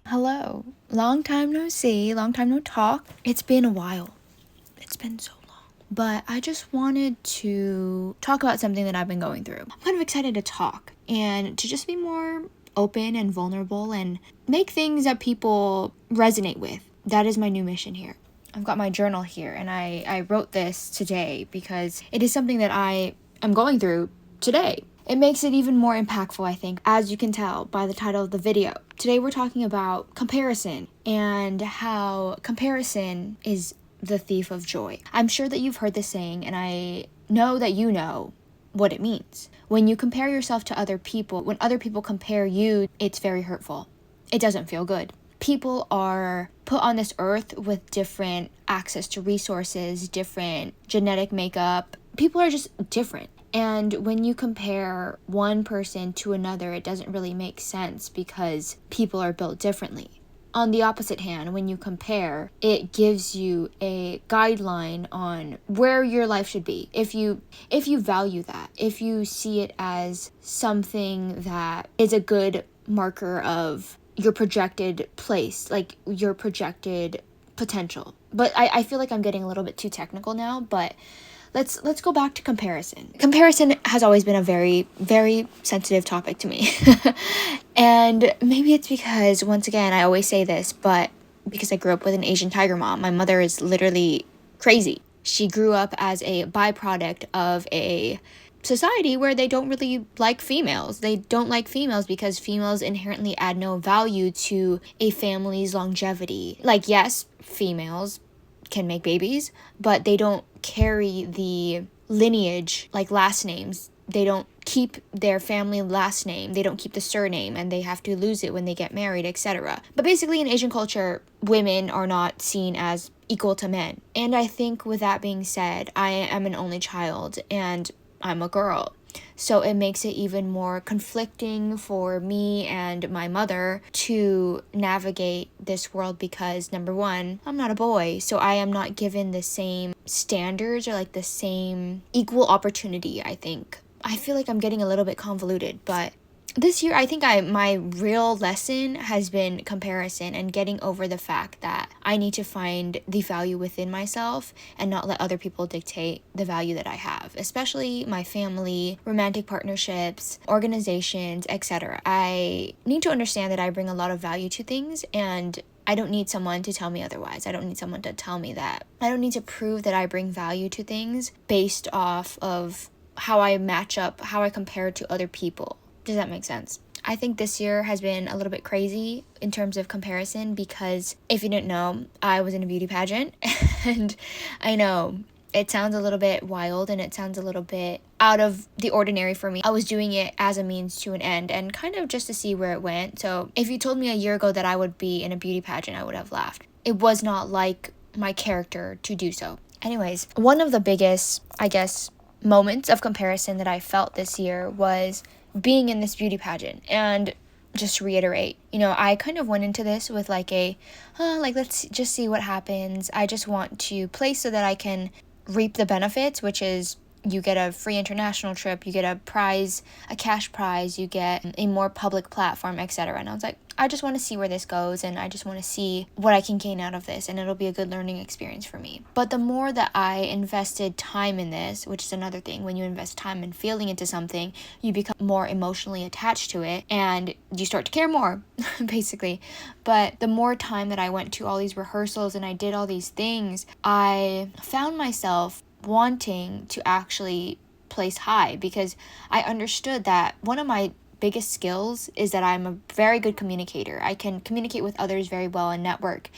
Hello. Long time no see, long time no talk. It's been a while. It's been so long. But I just wanted to talk about something that I've been going through. I'm kind of excited to talk and to just be more open and vulnerable and make things that people resonate with. That is my new mission here. I've got my journal here and I wrote this today because it is something that I am going through today. It makes it even more impactful, I think, as you can tell by the title of the video. Today we're talking about comparison and how comparison is the thief of joy. I'm sure that you've heard this saying, and I know that you know what it means. When you compare yourself to other people, when other people compare you, it's very hurtful. It doesn't feel good. People are put on this earth with different access to resources, different genetic makeup. People are just different. And when you compare one person to another, it doesn't really make sense because people are built differently. On the opposite hand, when you compare, it gives you a guideline on where your life should be. If you value that, if you see it as something that is a good marker of your projected place, like your projected potential. But I feel like I'm getting a little bit too technical now, but let's go back to comparison. Comparison has always been a very, very sensitive topic to me. And maybe it's because, once again, I always say this, but because I grew up with an Asian tiger mom, my mother is literally crazy. She grew up as a byproduct of a society where they don't really like females. They don't like females because females inherently add no value to a family's longevity. Like, yes, females can make babies, but they don't carry the lineage, like last names. They don't keep their family last name. They don't keep the surname, and they have to lose it when they get married, etc. But basically, in Asian culture, women are not seen as equal to men. And I think with that being said, I am an only child and I'm a girl. So it makes it even more conflicting for me and my mother to navigate this world because, number one, I'm not a boy, so I am not given the same standards or like the same equal opportunity, I think. I feel like I'm getting a little bit convoluted, but this year, I think my real lesson has been comparison and getting over the fact that I need to find the value within myself and not let other people dictate the value that I have, especially my family, romantic partnerships, organizations, etc. I need to understand that I bring a lot of value to things, and I don't need someone to tell me otherwise. I don't need someone to tell me that. I don't need to prove that I bring value to things based off of how I match up, how I compare to other people. Does that make sense? I think this year has been a little bit crazy in terms of comparison because, if you didn't know, I was in a beauty pageant. And I know it sounds a little bit wild and it sounds a little bit out of the ordinary for me. I was doing it as a means to an end and kind of just to see where it went. So if you told me a year ago that I would be in a beauty pageant, I would have laughed. It was not like my character to do so. Anyways, one of the biggest, I guess, moments of comparison that I felt this year was being in this beauty pageant. And just to reiterate, I kind of went into this with let's just see what happens. I just want to place so that I can reap the benefits, which is you get a free international trip, you get a prize, a cash prize, you get a more public platform, etc. And I was like, I just want to see where this goes, and I just want to see what I can gain out of this, and it'll be a good learning experience for me. But the more that I invested time in this, which is another thing, when you invest time and feeling into something, you become more emotionally attached to it, and you start to care more, basically. But the more time that I went to all these rehearsals and I did all these things, I found myself wanting to actually place high because I understood that one of my biggest skills is that I'm a very good communicator. I can communicate with others very well and network,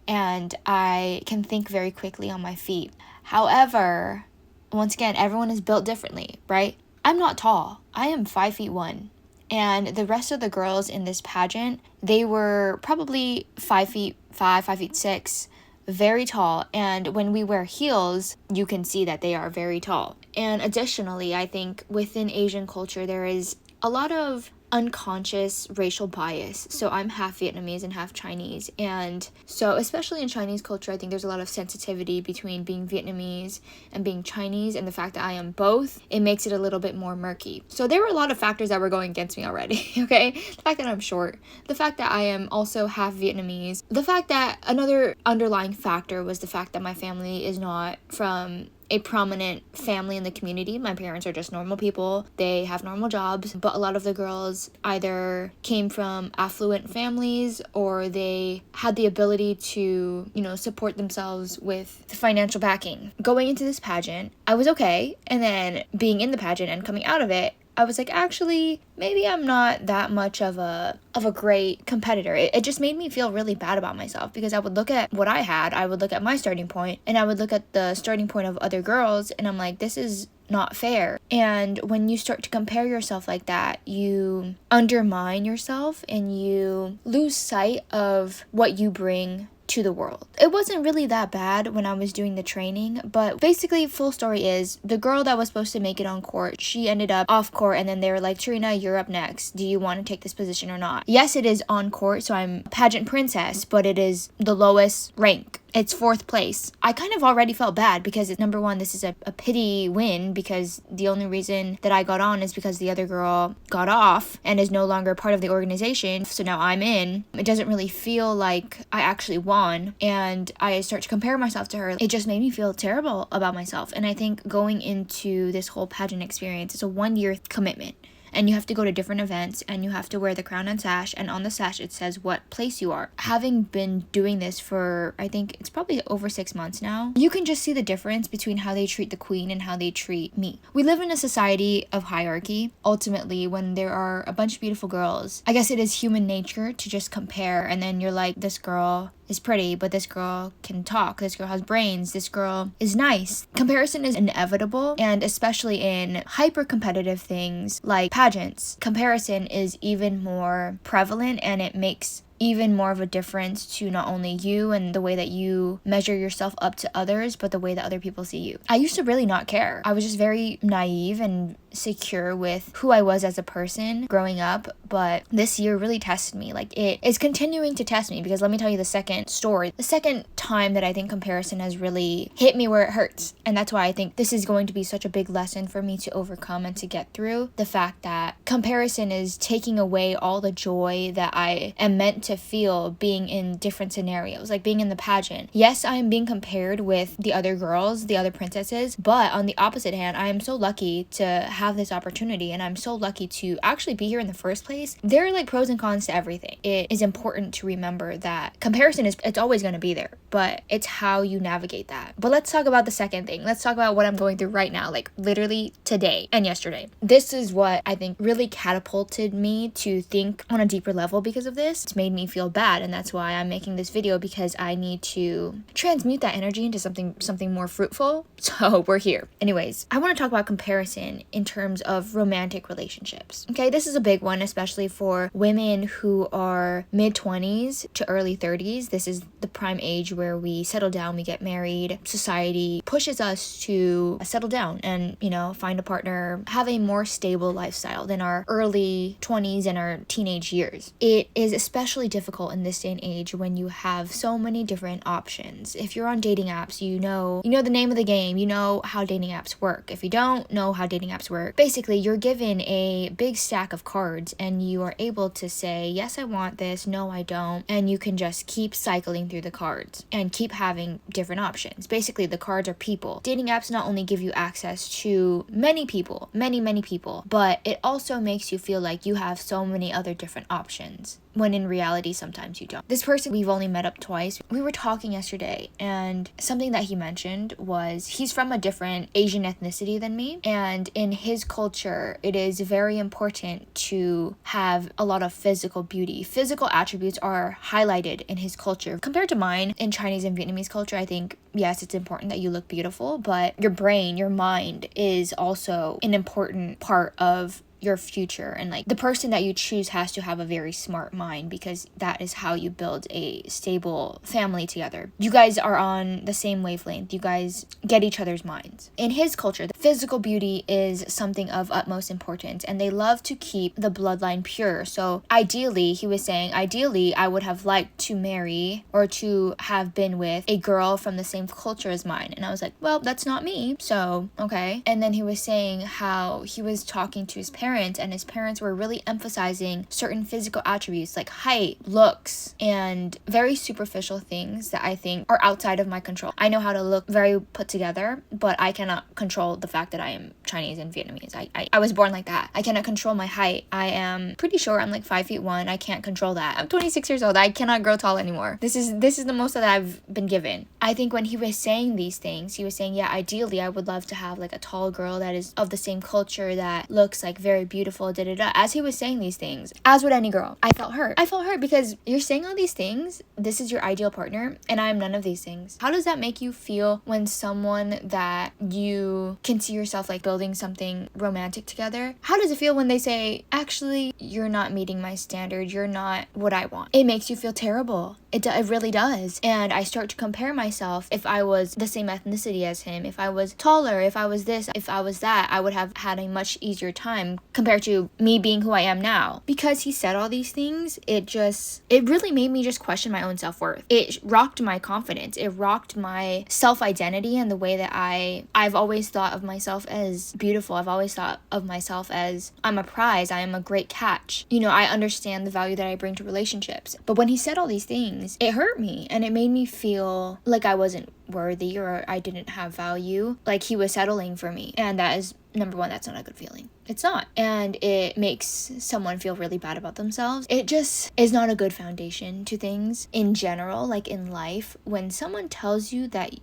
and I can think very quickly on my feet. However, once again, everyone is built differently, right? I'm not tall. I am 5'1", and the rest of the girls in this pageant, they were probably 5'5", 5'6", very tall, and when we wear heels, you can see that they are very tall. And additionally, I think within Asian culture, there is a lot of unconscious racial bias. So I'm half Vietnamese and half Chinese. And so especially in Chinese culture, I think there's a lot of sensitivity between being Vietnamese and being Chinese, and the fact that I am both, it makes it a little bit more murky. So there were a lot of factors that were going against me already, okay? The fact that I'm short, the fact that I am also half Vietnamese, the fact that another underlying factor was the fact that my family is not from a prominent family in the community. My parents are just normal people. They have normal jobs, but a lot of the girls either came from affluent families or they had the ability to, support themselves with the financial backing. Going into this pageant, I was okay, and then being in the pageant and coming out of it, I was like, actually, maybe I'm not that much of a great competitor. It just made me feel really bad about myself, because I would look at what I had, I would look at my starting point, and I would look at the starting point of other girls, and I'm like, this is not fair. And when you start to compare yourself like that, you undermine yourself and you lose sight of what you bring to the world. It wasn't really that bad when I was doing the training, but basically, full story is, the girl that was supposed to make it on court, she ended up off court, and then they were like, Trina, you're up next. Do you want to take this position or not? Yes, it is on court, so I'm pageant princess, but it is the lowest rank. It's 4th place. I kind of already felt bad because it's, number one, this is a pity win, because the only reason that I got on is because the other girl got off and is no longer part of the organization. So now I'm in. It doesn't really feel like I actually won. And I start to compare myself to her. It just made me feel terrible about myself. And I think going into this whole pageant experience, it's a 1-year commitment. And you have to go to different events, and you have to wear the crown and sash, and on the sash it says what place you are. Having been doing this for, I think it's probably over 6 months now, you can just see the difference between how they treat the queen and how they treat me. We live in a society of hierarchy. Ultimately, when there are a bunch of beautiful girls, I guess it is human nature to just compare, and then you're like, this girl is pretty, but this girl can talk, this girl has brains, this girl is nice. Comparison is inevitable, and especially in hyper competitive things like pageants, comparison is even more prevalent, and it makes even more of a difference to not only you and the way that you measure yourself up to others, but the way that other people see you. I used to really not care. I was just very naive and secure with who I was as a person growing up, but this year really tested me. Like, it is continuing to test me, because let me tell you the second story. The second time that I think comparison has really hit me where it hurts, and that's why I think this is going to be such a big lesson for me to overcome and to get through. The fact that comparison is taking away all the joy that I am meant to feel being in different scenarios, like being in the pageant. Yes, I am being compared with the other girls, the other princesses, but on the opposite hand, I am so lucky to have this opportunity, and I'm so lucky to actually be here in the first place. There are like pros and cons to everything. It is important to remember that comparison it's always going to be there, but it's how you navigate that. But let's talk about the second thing. Let's talk about what I'm going through right now, like literally today and yesterday. This is what I think really catapulted me to think on a deeper level because of this. It's made me feel bad, and that's why I'm making this video, because I need to transmute that energy into something more fruitful. So we're here. Anyways, I want to talk about comparison in terms of romantic relationships. Okay, this is a big one, especially for women who are mid-20s to early 30s. This is the prime age where we settle down, we get married. Society pushes us to settle down and, find a partner, have a more stable lifestyle than our early 20s and our teenage years. It is especially difficult in this day and age when you have so many different options. If you're on dating apps, you know the name of the game, you know how dating apps work. If you don't know how dating apps work, basically you're given a big stack of cards, and you are able to say, yes, I want this, no, I don't, and you can just keep cycling through the cards and keep having different options. Basically, the cards are people. Dating apps not only give you access to many people, many people, but it also makes you feel like you have so many other different options, when in reality sometimes you don't. This person, we've only met up twice. We were talking yesterday, and something that he mentioned was he's from a different Asian ethnicity than me, and in his culture it is very important to have a lot of physical beauty. Physical attributes are highlighted in his culture compared to mine. In Chinese and Vietnamese culture, I think, yes, it's important that you look beautiful, but your brain, your mind is also an important part of your future. And like the person that you choose has to have a very smart mind, because that is how you build a stable family together. You guys are on the same wavelength. You guys get each other's minds. In his culture, the physical beauty is something of utmost importance, and they love to keep the bloodline pure. So ideally, he was saying, ideally, I would have liked to marry or to have been with a girl from the same culture as mine. And I was like, well, that's not me. So, okay. And then he was saying how he was talking to his parents, and his parents were really emphasizing certain physical attributes like height, looks, and very superficial things that I think are outside of my control. I know how to look very put together, but I cannot control the fact that I am Chinese and Vietnamese. I was born like that. I cannot control my height. I am pretty sure I'm like 5'1". I can't control that. I'm 26 years old. I cannot grow tall anymore. This is the most that I've been given. I think when he was saying these things, he was saying, yeah, ideally I would love to have like a tall girl that is of the same culture, that looks like very beautiful, da da da. As he was saying these things, as would any girl, I felt hurt. I felt hurt because you're saying all these things. This is your ideal partner, and I am none of these things. How does that make you feel when someone that you can see yourself like building something romantic together? How does it feel when they say, actually, you're not meeting my standard, you're not what I want? It makes you feel terrible. It really does. And I start to compare myself. If I was the same ethnicity as him, if I was taller, if I was this, if I was that, I would have had a much easier time compared to me being who I am now. Because he said all these things, it really made me just question my own self-worth. It rocked my confidence. It rocked my self-identity and the way that I've always thought of myself as beautiful. I've always thought of myself as, I'm a prize. I am a great catch. You know, I understand the value that I bring to relationships. But when he said all these things, it hurt me, and it made me feel like I wasn't worthy or I didn't have value, like he was settling for me. And that is, number one, that's not a good feeling. It's not. And it makes someone feel really bad about themselves. It just is not a good foundation to things in general, like in life. When someone tells you that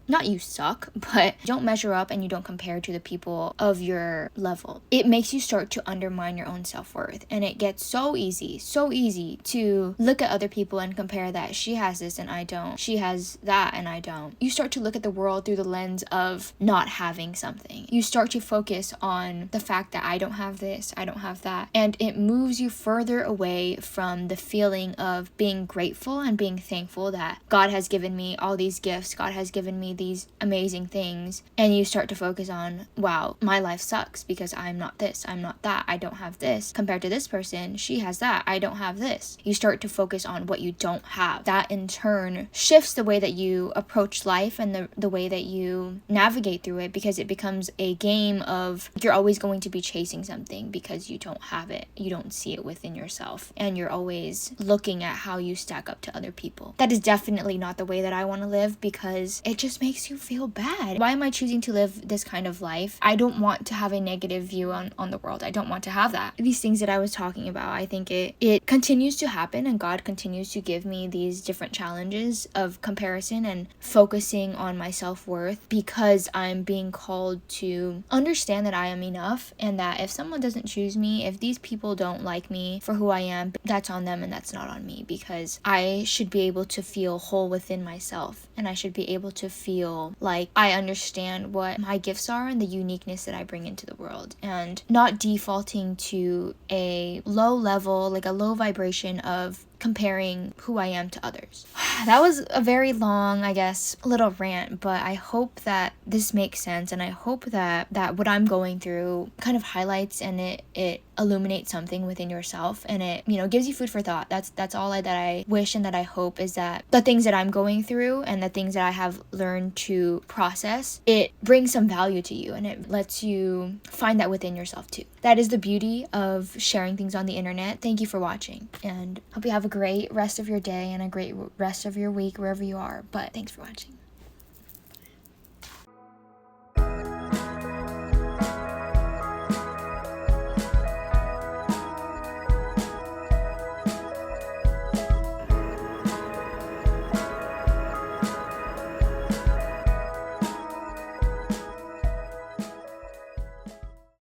not you suck, but don't measure up and you don't compare to the people of your level, it makes you start to undermine your own self-worth. And it gets so easy to look at other people and compare that she has this and I don't. She has that and I don't. You start to look at the world through the lens of not having something. You start to focus on the fact that I don't have this, I don't have that. And it moves you further away from the feeling of being grateful and being thankful that God has given me all these gifts, God has given me these amazing things. And you start to focus on, wow, my life sucks because I'm not this, I'm not that, I don't have this. Compared to this person, she has that, I don't have this. You start to focus on what you don't have. That in turn shifts the way that you approach life and the way that you navigate through it, because it becomes a game of you're always going to be chasing something because you don't have it. You don't see it within yourself. And you're always looking at how you stack up to other people. That is definitely not the way that I want to live, because it just makes you feel bad. Why am I choosing to live this kind of life? I don't want to have a negative view on the world. I don't want to have that. These things that I was talking about, I think it continues to happen, and God continues to give me these different challenges of comparison and focusing on my self-worth, because I'm being called to understand that I am enough, and that if someone doesn't choose me, if these people don't like me for who I am, that's on them and that's not on me, because I should be able to feel whole within myself, and I should be able to feel like I understand what my gifts are and the uniqueness that I bring into the world, and not defaulting to a low level, like a low vibration of comparing who I am to others. That was a very long, I guess, little rant, but I hope that this makes sense, and I hope that what I'm going through kind of highlights and it illuminates something within yourself, and it, you know, gives you food for thought. That's all that I wish and that I hope, is that the things that I'm going through and the things that I have learned to process, it brings some value to you, and it lets you find that within yourself too. That is the beauty of sharing things on the internet. Thank you for watching, and hope you have a great rest of your day and a great rest of your week wherever you are. But thanks for watching.